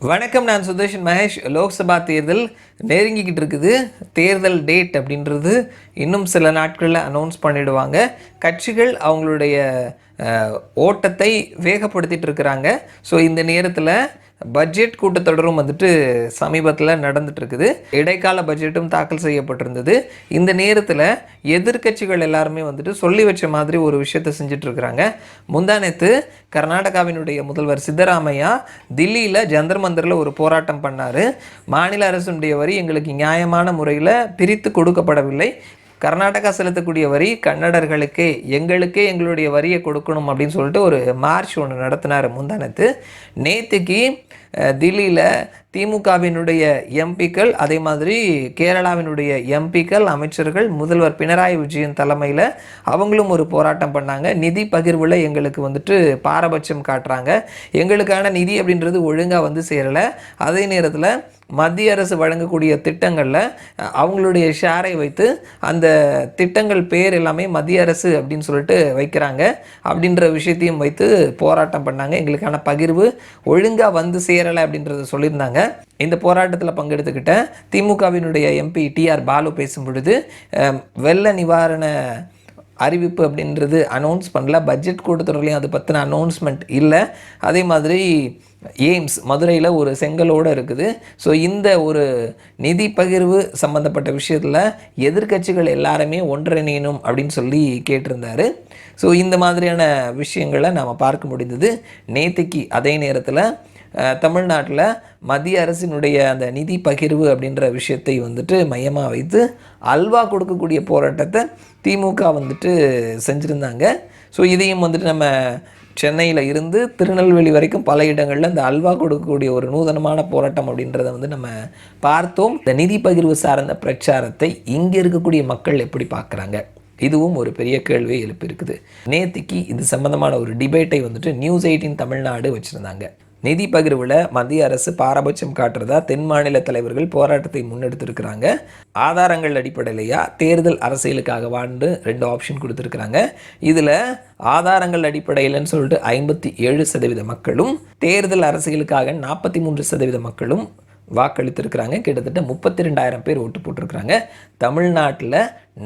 வணக்கம். நான் சுதர்ஷன் மகேஷ். லோக்சபா தேர்தல் நெருங்கிக்கிட்டு இருக்குது. தேர்தல் டேட் அப்படின்றது இன்னும் சில நாட்களில் அனௌன்ஸ் பண்ணிடுவாங்க. கட்சிகள் அவங்களுடைய ஓட்டத்தை வேகப்படுத்திட்டு இருக்கிறாங்க. ஸோ இந்த நேரத்தில் பட்ஜெட் கூட்டத்தொடரும் சமீபத்தில் நடந்துகிட்ருக்குது. இடைக்கால பட்ஜெட்டும் தாக்கல் செய்யப்பட்டிருந்தது. இந்த நேரத்தில் எதிர்கட்சிகள் எல்லாருமே சொல்லி வச்ச மாதிரி ஒரு விஷயத்தை செஞ்சிட்ருக்கிறாங்க. முந்தானேத்து கர்நாடகாவினுடைய முதல்வர் சித்தராமையா தில்லியில் ஜந்தர் மந்தரில் ஒரு போராட்டம் பண்ணார். மாநில அரசுடைய வரி எங்களுக்கு நியாயமான முறையில் பிரித்து கொடுக்கப்படவில்லை, கர்நாடகா செலுத்தக்கூடிய வரி கன்னடர்களுக்கே எங்களுடைய வரியை கொடுக்கணும் அப்படின்னு சொல்லிட்டு ஒரு மார்ச் ஒன்று நடத்தினார் முந்தானத்து. நேற்றுக்கு தில்லியில் திமுகவினுடைய எம்பிக்கள், அதே மாதிரி கேரளாவினுடைய எம்பிக்கள், அமைச்சர்கள், முதல்வர் பினராயி விஜயன் தலைமையில் அவங்களும் ஒரு போராட்டம் பண்ணாங்க. நிதி பகிர்வில் எங்களுக்கு பாரபட்சம் காட்டுறாங்க, எங்களுக்கான நிதி அப்படின்றது ஒழுங்காக சேரலை. அதே நேரத்தில் மத்திய அரசு வழங்கக்கூடிய திட்டங்களில் அவங்களுடைய ஷேரை வைத்து அந்த திட்டங்கள் பேர் எல்லாமே மத்திய அரசு அப்படின்னு சொல்லிட்டு வைக்கிறாங்க. அப்படின்ற விஷயத்தையும் வைத்து போராட்டம் பண்ணாங்க. எங்களுக்கான பகிர்வு ஒழுங்காக சேரலை அப்படின்றத சொல்லியிருந்தாங்க. இந்த போராட்டத்தில் பங்கெடுத்துக்கிட்ட திமுகவினுடைய எம்பி டிஆர் பாலு பேசும் பொழுது வெள்ள நிவாரண அறிவிப்பு அப்படின்றது அனௌன்ஸ் பண்ணல, பட்ஜெட் கூட்டத்தொடர்லையும் அது பற்றின அனௌன்ஸ்மெண்ட் இல்லை. அதே மாதிரி எய்ம்ஸ் மதுரையில் ஒரு செங்கலோடு இருக்குது. ஸோ இந்த ஒரு நிதி பகிர்வு சம்மந்தப்பட்ட விஷயத்தில் எதிர்கட்சிகள் எல்லாருமே ஒன்றிணையணும் அப்படின்னு சொல்லி கேட்டிருந்தார். ஸோ இந்த மாதிரியான விஷயங்களை நாம் பார்க்க முடிந்தது நேற்றுக்கு. அதே நேரத்தில் தமிழ்நாட்டில் மத்திய அரசினுடைய அந்த நிதி பகிர்வு அப்படின்ற விஷயத்தை மையமாக வைத்து அல்வா கொடுக்கக்கூடிய போராட்டத்தை திமுக செஞ்சுருந்தாங்க. ஸோ இதையும் நம்ம சென்னையில் இருந்து திருநெல்வேலி வரைக்கும் பல இடங்களில் இந்த அல்வா கொடுக்கக்கூடிய ஒரு நூதனமான போராட்டம் அப்படின்றத நம்ம பார்த்தோம். இந்த நிதி பகிர்வு சார்ந்த பிரச்சாரத்தை இங்கே இருக்கக்கூடிய மக்கள் எப்படி பார்க்குறாங்க, இதுவும் ஒரு பெரிய கேள்வியை எழுப்பியிருக்குது. நேற்றுக்கு இது சம்பந்தமான ஒரு டிபேட்டை நியூஸ் 18 தமிழ்நாடு வச்சுருந்தாங்க. நிதி பகிர்வில் மத்திய அரசு பாரபட்சம் காட்டுறதா தென் மாநில தலைவர்கள் போராட்டத்தை முன்னெடுத்திருக்கிறாங்க. ஆதாரங்கள் அடிப்படையிலையா தேர்தல் அரசியலுக்காக 2 ஆப்ஷன் கொடுத்துருக்குறாங்க. இதில் ஆதாரங்கள் அடிப்படையில்னு சொல்லிட்டு 57% மக்களும், தேர்தல் அரசியலுக்காக 43% மக்களும் வாக்களித்திருக்கிறாங்க. கிட்டத்தட்ட 32,000 பேர் ஓட்டு போட்டிருக்கிறாங்க. தமிழ்நாட்டில்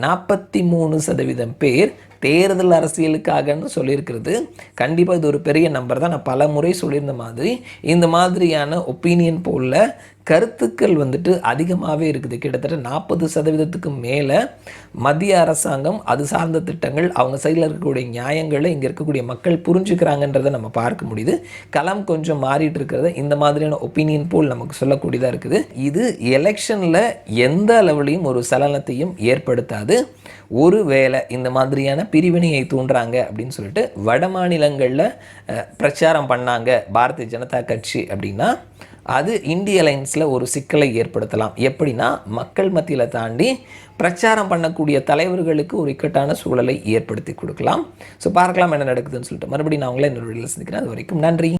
43% பேர் தேர்தல் அரசியலுக்காகன்னு சொல்லியிருக்கிறது. கண்டிப்பாக இது ஒரு பெரிய நம்பர் தான். நான் பல முறை சொல்லியிருந்த மாதிரி இந்த மாதிரியான ஒப்பீனியன் போல கருத்துக்கள் அதிகமாகவே இருக்குது. கிட்டத்தட்ட 40% மேலே மத்திய அரசாங்கம் அது சார்ந்த திட்டங்கள், அவங்க சைடில் இருக்கக்கூடிய நியாயங்களை இங்கே இருக்கக்கூடிய மக்கள் புரிஞ்சுக்கிறாங்கன்றதை நம்ம பார்க்க முடியுது. களம் கொஞ்சம் மாறிட்டு இருக்கிறத இந்த மாதிரியான ஒப்பீனியன் போல் நமக்கு சொல்லக்கூடியதாக இருக்குது. இது எலெக்ஷனில் எந்த அளவுலையும் ஒரு சலனத்தையும் ஏற்படுத்தாது. ஒரு வேளை இந்த மாதிரியான பிரிவினையை தூண்டுறாங்க அப்படின்னு சொல்லிட்டு வட மாநிலங்களில் பிரச்சாரம் பண்ணாங்க பாரதிய ஜனதா கட்சி அப்படின்னா அது இந்திய அலைன்ஸில் ஒரு சிக்கலை ஏற்படுத்தலாம். எப்படின்னா மக்கள் மத்தியில் தாண்டி பிரச்சாரம் பண்ணக்கூடிய தலைவர்களுக்கு ஒரு இக்கட்டான சூழலை ஏற்படுத்தி கொடுக்கலாம். ஸோ பார்க்கலாம் என்ன நடக்குதுன்னு சொல்லிட்டு மறுபடியும் நான் உங்களை இன்னொரு வீடியோவில் சந்திக்கிறேன். அது வரைக்கும் நன்றி.